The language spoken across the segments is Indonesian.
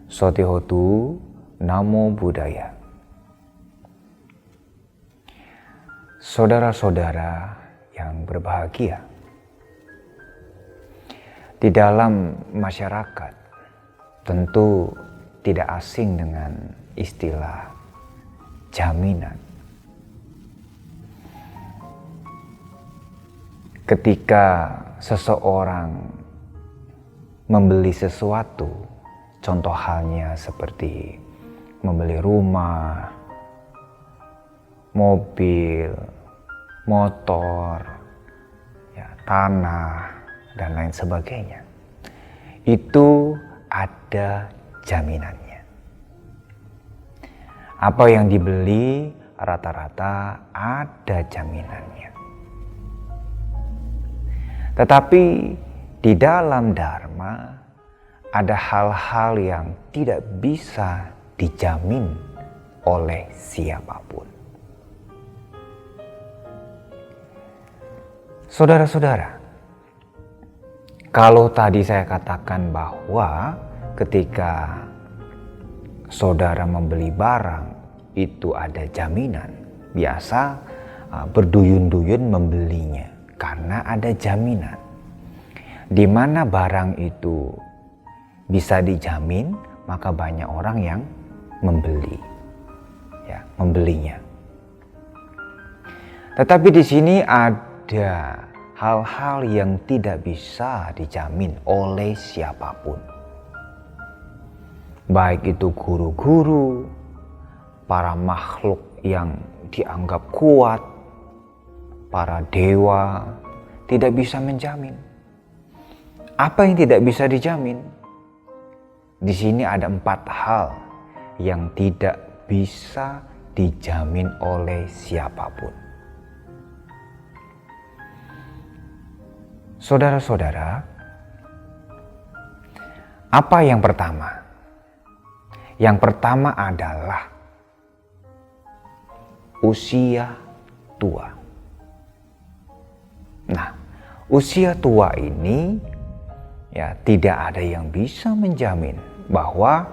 Sotihotu Namo Buddhaya. Saudara-saudara yang berbahagia, di dalam masyarakat tentu tidak asing dengan istilah jaminan. Ketika seseorang membeli sesuatu, contoh halnya seperti membeli rumah, mobil, motor, tanah, dan lain sebagainya, itu ada jaminannya. Apa yang dibeli rata-rata ada jaminannya. Tetapi di dalam Dharma ada hal-hal yang tidak bisa dijamin oleh siapapun. Saudara-saudara, kalau tadi saya katakan bahwa ketika saudara membeli barang itu ada jaminan, biasa berduyun-duyun membelinya karena ada jaminan. Di mana barang itu bisa dijamin, maka banyak orang yang membelinya. Tetapi di sini ada hal-hal yang tidak bisa dijamin oleh siapapun. Baik itu guru-guru, para makhluk yang dianggap kuat, para dewa, tidak bisa menjamin. Apa yang tidak bisa dijamin? Di sini ada 4 hal yang tidak bisa dijamin oleh siapapun. Saudara-saudara, apa yang pertama? Yang pertama adalah usia tua. Nah, usia tua ini tidak ada yang bisa menjamin bahwa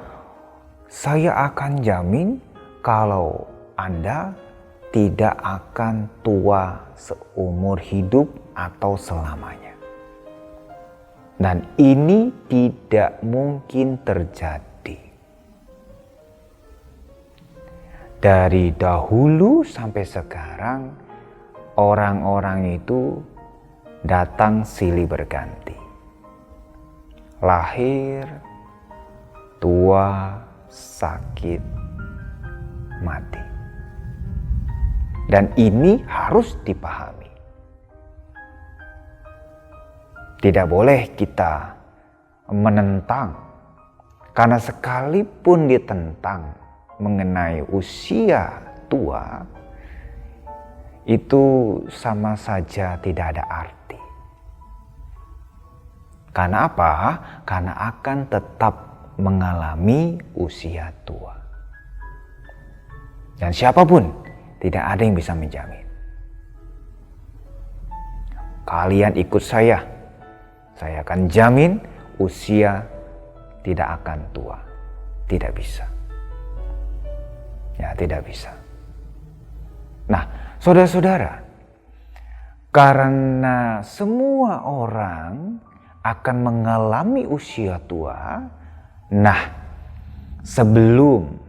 saya akan jamin kalau Anda tidak akan tua seumur hidup atau selamanya. Dan ini tidak mungkin terjadi. Dari dahulu sampai sekarang, orang-orang itu datang silih berganti. Lahir, tua, sakit, mati. Dan ini harus dipahami. Tidak boleh kita menentang, karena sekalipun ditentang mengenai usia tua, itu sama saja tidak ada arti. Karena apa? Karena akan tetap mengalami usia tua. Dan siapapun tidak ada yang bisa menjamin. Kalian ikut saya akan jamin usia tidak akan tua. Tidak bisa. Tidak bisa. Nah, saudara-saudara, karena semua orang akan mengalami usia tua, nah sebelum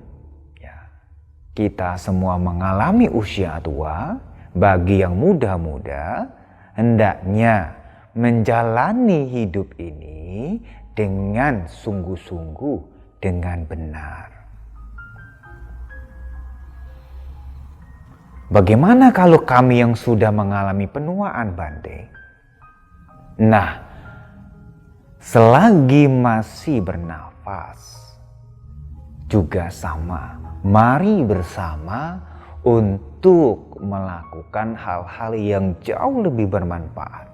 kita semua mengalami usia tua, bagi yang muda-muda, hendaknya menjalani hidup ini dengan sungguh-sungguh, dengan benar. Bagaimana kalau kami yang sudah mengalami penuaan, Bante? Nah, selagi masih bernafas, juga sama. Mari bersama untuk melakukan hal-hal yang jauh lebih bermanfaat.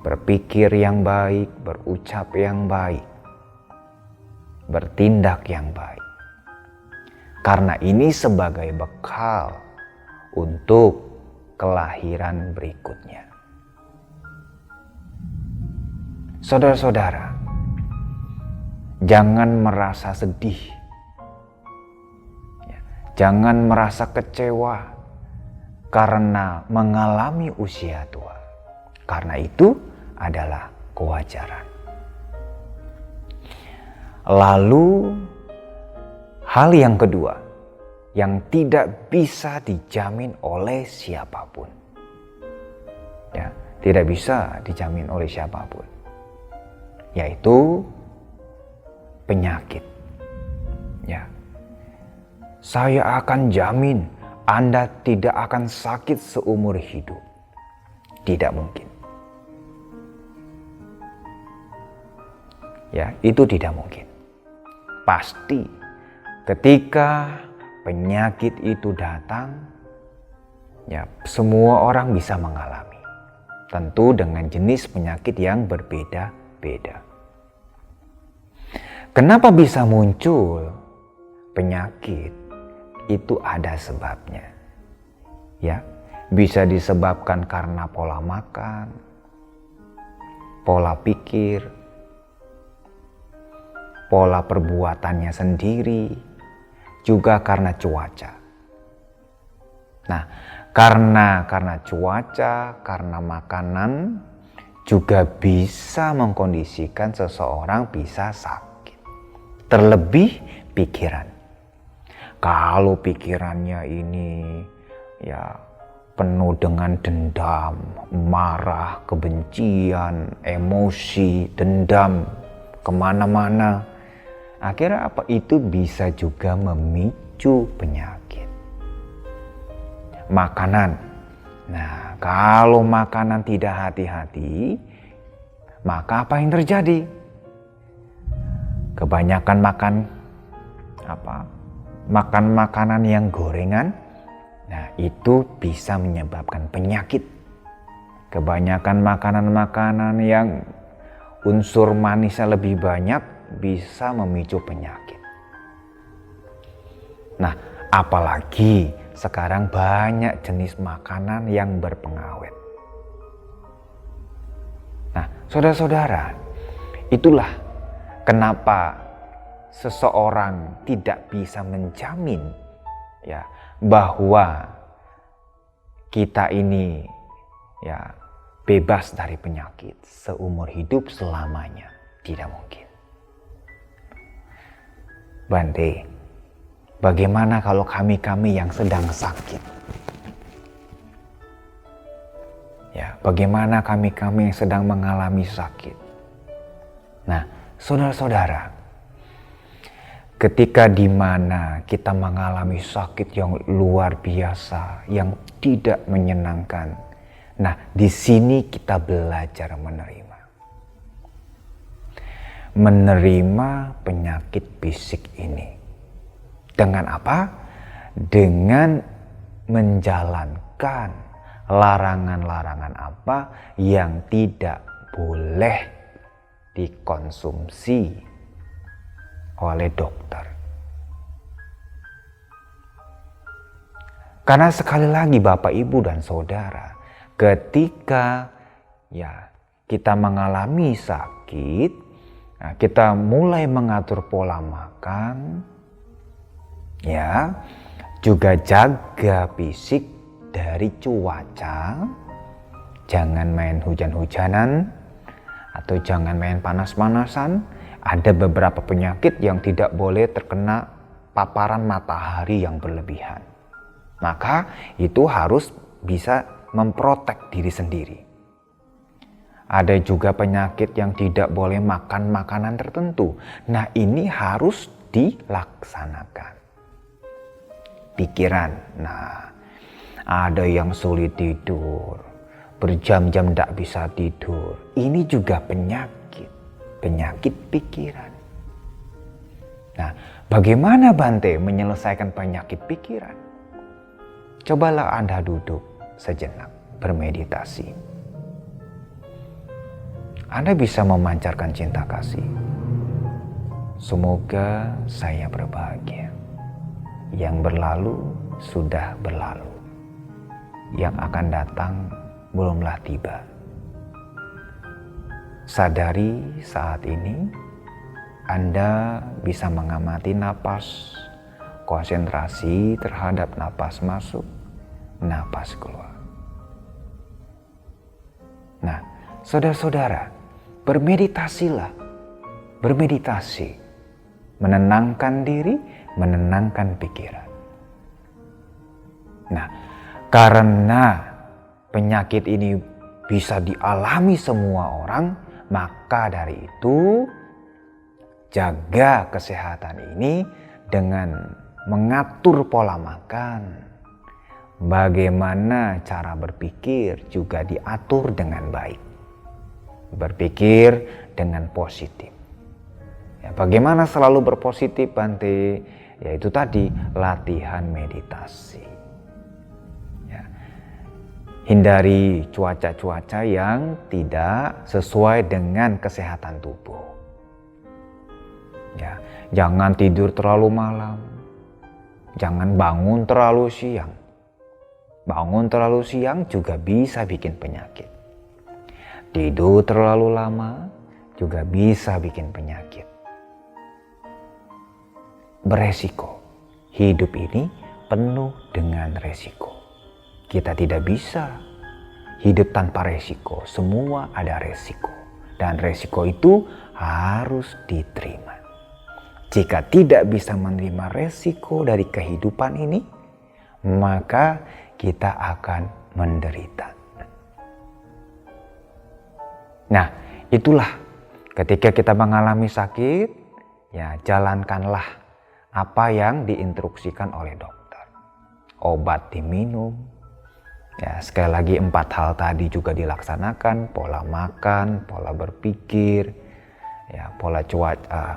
Berpikir yang baik, berucap yang baik, bertindak yang baik. Karena ini sebagai bekal untuk kelahiran berikutnya. Saudara-saudara, Jangan merasa sedih. Jangan merasa kecewa karena mengalami usia tua. Karena itu adalah kewajaran. Lalu hal yang kedua yang tidak bisa dijamin oleh siapapun. Ya, tidak bisa dijamin oleh siapapun. Yaitu penyakit. Ya. Saya akan jamin Anda tidak akan sakit seumur hidup. Tidak mungkin. Ya, itu tidak mungkin. Pasti ketika penyakit itu datang, ya semua orang bisa mengalami. Tentu dengan jenis penyakit yang berbeda-beda. Kenapa bisa muncul penyakit? Itu ada sebabnya. Ya, bisa disebabkan karena pola makan, pola pikir, pola perbuatannya sendiri, juga karena cuaca. Nah, karena cuaca, karena makanan juga bisa mengkondisikan seseorang bisa sakit. Terlebih pikiran. Kalau pikirannya ini ya penuh dengan dendam, marah, kebencian, emosi, dendam kemana-mana, akhirnya apa? Itu bisa juga memicu penyakit. Makanan. Nah, kalau makanan tidak hati-hati, maka apa yang terjadi? Kebanyakan makan makanan yang gorengan, nah itu bisa menyebabkan penyakit. Kebanyakan makanan-makanan yang unsur manisnya lebih banyak bisa memicu penyakit. Nah, apalagi sekarang banyak jenis makanan yang berpengawet. Nah, saudara-saudara, itulah kenapa seseorang tidak bisa menjamin ya bahwa kita ini ya bebas dari penyakit seumur hidup selamanya. Tidak mungkin. Bante, bagaimana kalau kami yang sedang sakit? Ya, bagaimana kami yang sedang mengalami sakit? Nah, saudara-saudara, ketika di mana kita mengalami sakit yang luar biasa, yang tidak menyenangkan, nah di sini kita belajar menerima penyakit fisik ini. Dengan apa? Dengan menjalankan larangan-larangan apa yang tidak boleh dikonsumsi oleh dokter. Karena sekali lagi Bapak, Ibu, dan Saudara, ketika ya kita mengalami sakit, nah, kita mulai mengatur pola makan, ya, juga jaga fisik dari cuaca. Jangan main hujan-hujanan atau jangan main panas-panasan. Ada beberapa penyakit yang tidak boleh terkena paparan matahari yang berlebihan. Maka itu harus bisa memprotek diri sendiri. Ada juga penyakit yang tidak boleh makan makanan tertentu. Nah, ini harus dilaksanakan. Pikiran. Nah, ada yang sulit tidur, berjam-jam tidak bisa tidur. Ini juga penyakit pikiran. Nah, bagaimana Bante menyelesaikan penyakit pikiran? Cobalah Anda duduk sejenak, bermeditasi. Anda bisa memancarkan cinta kasih. Semoga saya berbahagia. Yang berlalu sudah berlalu. Yang akan datang belumlah tiba. Sadari saat ini Anda bisa mengamati napas, konsentrasi terhadap napas masuk, napas keluar. Nah, saudara-saudara, bermeditasilah. Bermeditasi, menenangkan diri, menenangkan pikiran. Nah, karena penyakit ini bisa dialami semua orang, maka dari itu jaga kesehatan ini dengan mengatur pola makan. Bagaimana cara berpikir juga diatur dengan baik. Berpikir dengan positif. Ya, bagaimana selalu berpositif, Bante? Yaitu tadi latihan meditasi. Ya. Hindari cuaca-cuaca yang tidak sesuai dengan kesehatan tubuh. Ya, jangan tidur terlalu malam. Jangan bangun terlalu siang. Bangun terlalu siang juga bisa bikin penyakit. Tidur terlalu lama juga bisa bikin penyakit. Beresiko. Hidup ini penuh dengan resiko. Kita tidak bisa hidup tanpa resiko. Semua ada resiko. Dan resiko itu harus diterima. Jika tidak bisa menerima resiko dari kehidupan ini, maka kita akan menderita. Nah, itulah ketika kita mengalami sakit, ya jalankanlah apa yang diinstruksikan oleh dokter. Obat diminum, ya sekali lagi 4 hal tadi juga dilaksanakan, pola makan, pola berpikir, ya pola cuaca,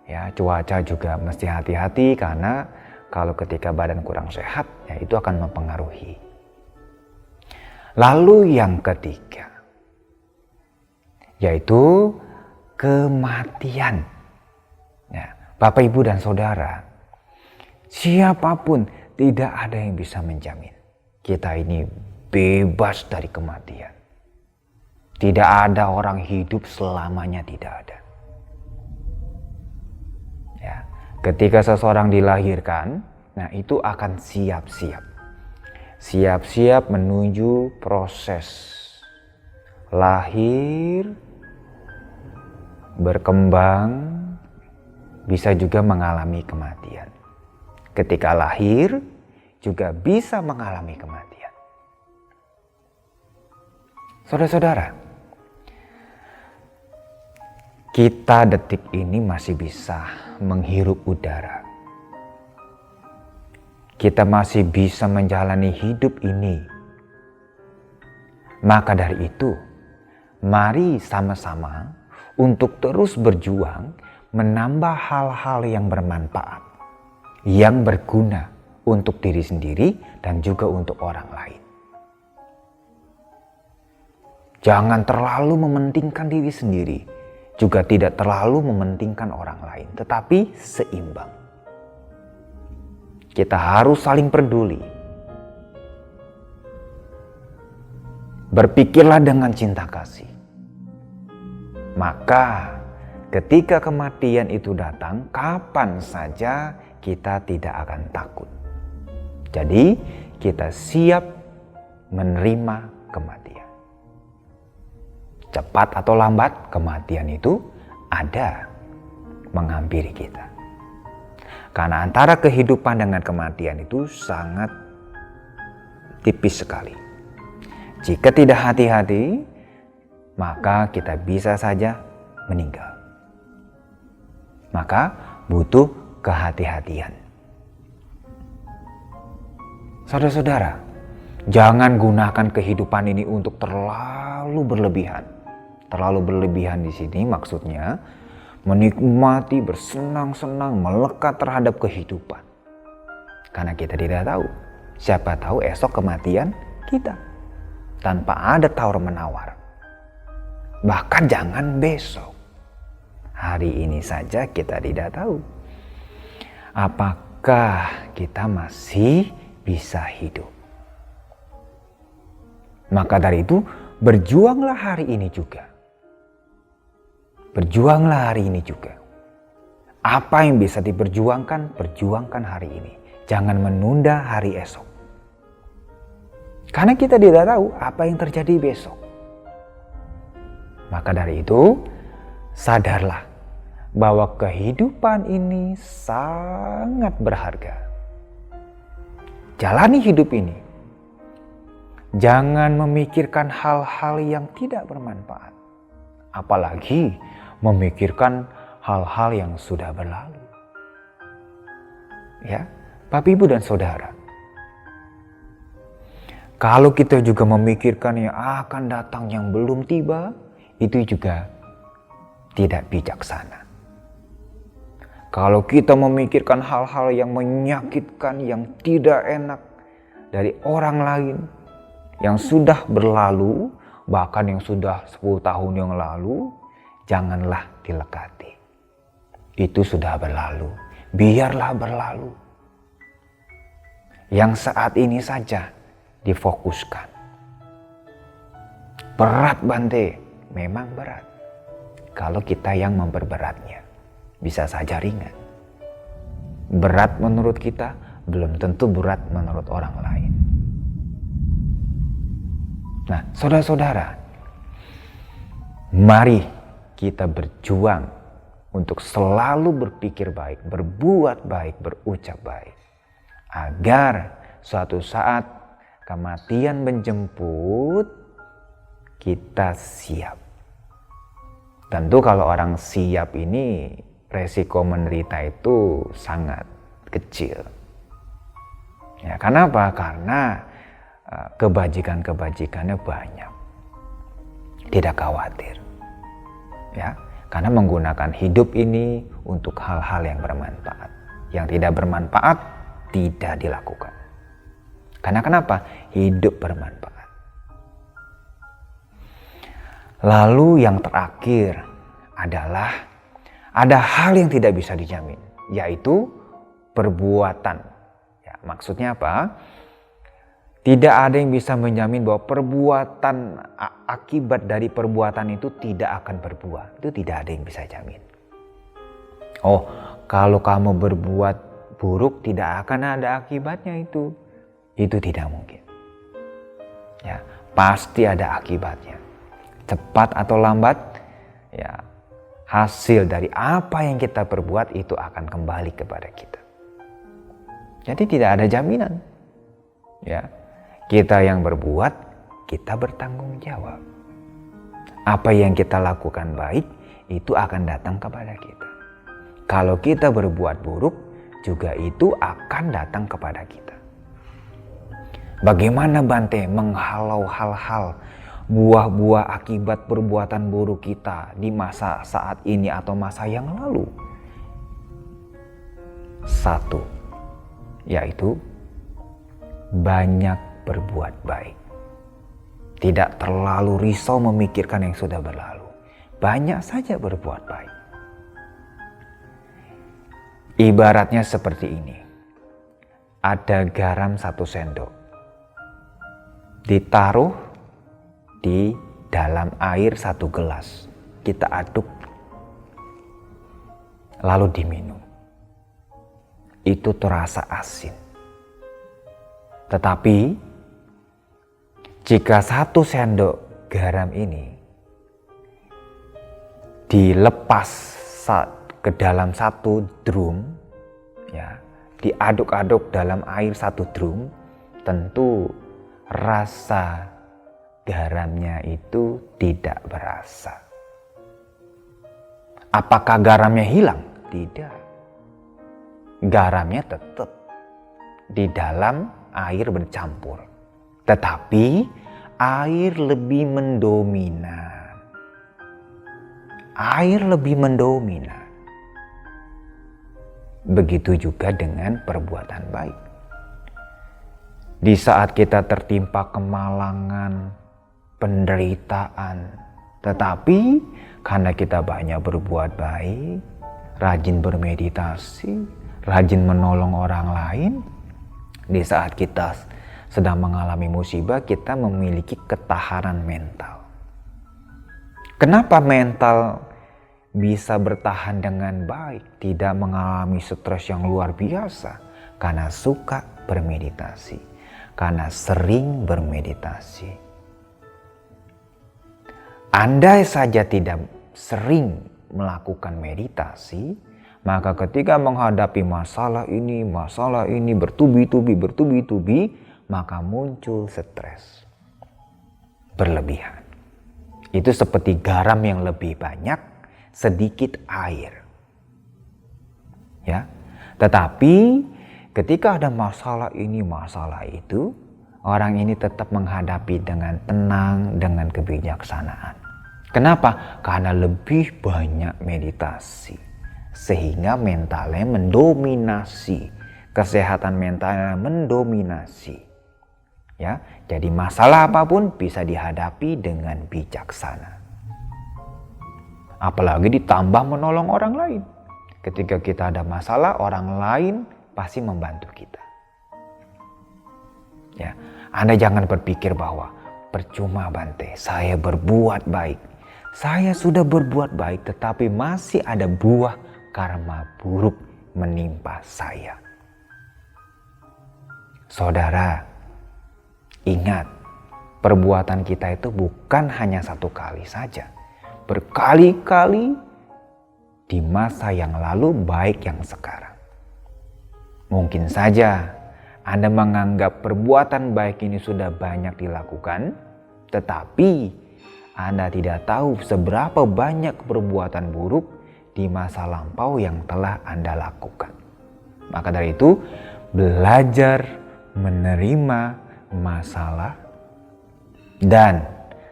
ya cuaca juga mesti hati-hati karena kalau ketika badan kurang sehat, ya itu akan mempengaruhi. Lalu yang ketiga, yaitu kematian. Ya, Bapak, Ibu, dan Saudara, siapapun tidak ada yang bisa menjamin kita ini bebas dari kematian. Tidak ada orang hidup selamanya, tidak ada. Ya. Ketika seseorang dilahirkan, nah itu akan siap-siap. Siap-siap menuju proses lahir, berkembang, bisa juga mengalami kematian. Ketika lahir, juga bisa mengalami kematian. Saudara-saudara, kita detik ini masih bisa menghirup udara. Kita masih bisa menjalani hidup ini. Maka dari itu, mari sama-sama untuk terus berjuang menambah hal-hal yang bermanfaat, yang berguna untuk diri sendiri dan juga untuk orang lain. Jangan terlalu mementingkan diri sendiri, juga tidak terlalu mementingkan orang lain, tetapi seimbang. Kita harus saling peduli. Berpikirlah dengan cinta kasih. Maka ketika kematian itu datang, kapan saja kita tidak akan takut. Jadi kita siap menerima kematian. Cepat atau lambat, kematian itu ada menghampiri kita. Karena antara kehidupan dengan kematian itu sangat tipis sekali. Jika tidak hati-hati, maka kita bisa saja meninggal. Maka butuh kehati-hatian. Saudara-saudara, jangan gunakan kehidupan ini untuk terlalu berlebihan. Terlalu berlebihan di sini maksudnya menikmati, bersenang-senang, melekat terhadap kehidupan. Karena kita tidak tahu, siapa tahu esok kematian kita. Tanpa ada tawar-menawar. Bahkan jangan besok. Hari ini saja kita tidak tahu. Apakah kita masih bisa hidup? Maka dari itu, berjuanglah hari ini juga. Berjuanglah hari ini juga. Apa yang bisa diperjuangkan, perjuangkan hari ini. Jangan menunda hari esok. Karena kita tidak tahu apa yang terjadi besok. Maka dari itu, sadarlah bahwa kehidupan ini sangat berharga. Jalani hidup ini. Jangan memikirkan hal-hal yang tidak bermanfaat. Apalagi memikirkan hal-hal yang sudah berlalu. Ya, Bapak, Ibu, dan Saudara. Kalau kita juga memikirkan yang akan datang yang belum tiba, itu juga tidak bijaksana. Kalau kita memikirkan hal-hal yang menyakitkan, yang tidak enak dari orang lain, yang sudah berlalu, bahkan yang sudah 10 tahun yang lalu, janganlah dilekati. Itu sudah berlalu, biarlah berlalu. Yang saat ini saja difokuskan. Berat Bante, memang berat. Kalau kita yang memperberatnya, bisa saja ringan. Berat menurut kita, belum tentu berat menurut orang lain. Nah, saudara-saudara, mari kita berjuang untuk selalu berpikir baik, berbuat baik, berucap baik. Agar suatu saat kematian menjemput, kita siap. Tentu kalau orang siap ini, resiko menderita itu sangat kecil. Ya, kenapa? Karena kebajikan-kebajikannya banyak. Tidak khawatir. Ya, karena menggunakan hidup ini untuk hal-hal yang bermanfaat. Yang tidak bermanfaat tidak dilakukan. Karena kenapa? Hidup bermanfaat. Lalu yang terakhir adalah ada hal yang tidak bisa dijamin, yaitu perbuatan. Ya, maksudnya apa? Tidak ada yang bisa menjamin bahwa perbuatan, akibat dari perbuatan itu tidak akan berbuah. Itu tidak ada yang bisa jamin. Oh, kalau kamu berbuat buruk tidak akan ada akibatnya itu. Itu tidak mungkin. Ya, pasti ada akibatnya. Cepat atau lambat, ya, hasil dari apa yang kita perbuat itu akan kembali kepada kita. Jadi tidak ada jaminan. Ya, kita yang berbuat, kita bertanggung jawab. Apa yang kita lakukan baik, itu akan datang kepada kita. Kalau kita berbuat buruk, juga itu akan datang kepada kita. Bagaimana Bante menghalau hal-hal, buah-buah akibat perbuatan buruk kita di masa saat ini atau masa yang lalu? Satu, yaitu banyak berbuat baik. Tidak terlalu risau memikirkan yang sudah berlalu. Banyak saja berbuat baik. Ibaratnya seperti ini. Ada garam 1 sendok. Ditaruh di dalam air 1 gelas. Kita aduk. Lalu diminum. Itu terasa asin. Tetapi jika 1 sendok garam ini dilepas ke dalam 1 drum, ya, diaduk-aduk dalam air 1 drum, tentu rasa garamnya itu tidak berasa. Apakah garamnya hilang? Tidak. Garamnya tetap di dalam air bercampur. Tetapi air lebih mendominan. Air lebih mendominan. Begitu juga dengan perbuatan baik. Di saat kita tertimpa kemalangan, penderitaan, tetapi karena kita banyak berbuat baik, rajin bermeditasi, rajin menolong orang lain, di saat kita sedang mengalami musibah, kita memiliki ketahanan mental. Kenapa mental bisa bertahan dengan baik, tidak mengalami stres yang luar biasa karena suka bermeditasi, karena sering bermeditasi. Andai saja tidak sering melakukan meditasi, maka ketika menghadapi masalah ini bertubi-tubi, maka muncul stres berlebihan. Itu seperti garam yang lebih banyak, sedikit air. Ya. Tetapi ketika ada masalah ini, masalah itu, orang ini tetap menghadapi dengan tenang, dengan kebijaksanaan. Kenapa? Karena lebih banyak meditasi. Sehingga mentalnya mendominasi. Kesehatan mentalnya mendominasi. Ya, jadi masalah apapun bisa dihadapi dengan bijaksana. Apalagi ditambah menolong orang lain. Ketika kita ada masalah, orang lain pasti membantu kita. Ya, Anda jangan berpikir bahwa percuma Bante, saya berbuat baik. Saya sudah berbuat baik, tetapi masih ada buah karma buruk menimpa saya. Saudara, ingat, perbuatan kita itu bukan hanya satu kali saja. Berkali-kali di masa yang lalu, baik yang sekarang. Mungkin saja Anda menganggap perbuatan baik ini sudah banyak dilakukan, tetapi Anda tidak tahu seberapa banyak perbuatan buruk di masa lampau yang telah Anda lakukan. Maka dari itu, belajar menerima masalah dan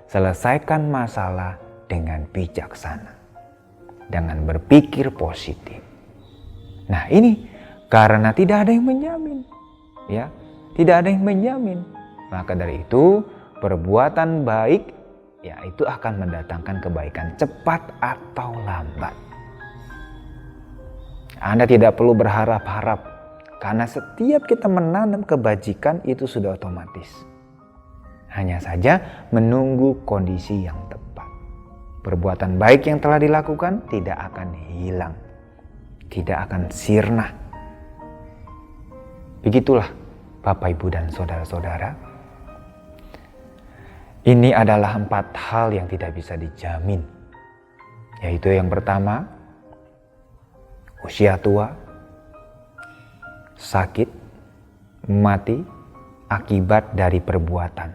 selesaikan masalah dengan bijaksana, dengan berpikir positif. Nah, ini karena tidak ada yang menjamin, ya, tidak ada yang menjamin. Maka dari itu, perbuatan baik, ya, itu akan mendatangkan kebaikan cepat atau lambat. Anda tidak perlu berharap-harap, karena setiap kita menanam kebajikan itu sudah otomatis. Hanya saja menunggu kondisi yang tepat. Perbuatan baik yang telah dilakukan tidak akan hilang, tidak akan sirna. Begitulah Bapak, Ibu, dan saudara-saudara. Ini adalah 4 hal yang tidak bisa dijamin. Yaitu yang pertama, usia tua, sakit, mati, akibat dari perbuatan.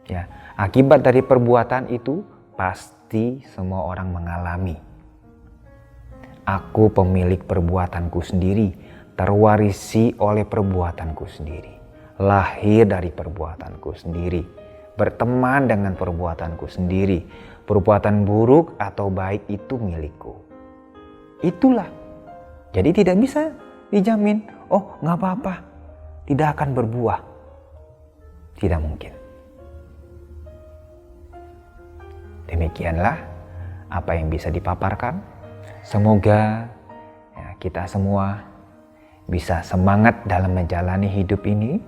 Ya, akibat dari perbuatan itu pasti semua orang mengalami. Aku pemilik perbuatanku sendiri, terwarisi oleh perbuatanku sendiri, lahir dari perbuatanku sendiri, berteman dengan perbuatanku sendiri. Perbuatan buruk atau baik itu milikku. Itulah. Jadi tidak bisa dijamin, oh gak apa-apa, tidak akan berbuah. Tidak mungkin. Demikianlah apa yang bisa dipaparkan. Semoga ya, kita semua bisa semangat dalam menjalani hidup ini,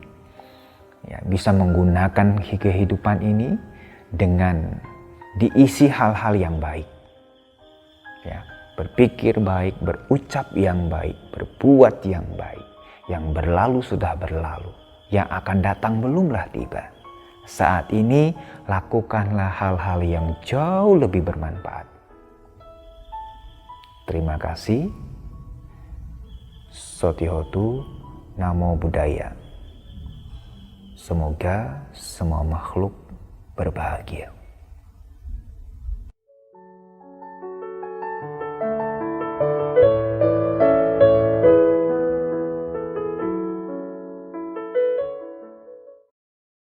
ya, bisa menggunakan kehidupan ini dengan diisi hal-hal yang baik, ya, berpikir baik, berucap yang baik, berbuat yang baik. Yang berlalu sudah berlalu, yang akan datang belumlah tiba. Saat ini lakukanlah hal-hal yang jauh lebih bermanfaat. Terima kasih. Sotihotu, Namo Buddhaya. Semoga semua makhluk berbahagia.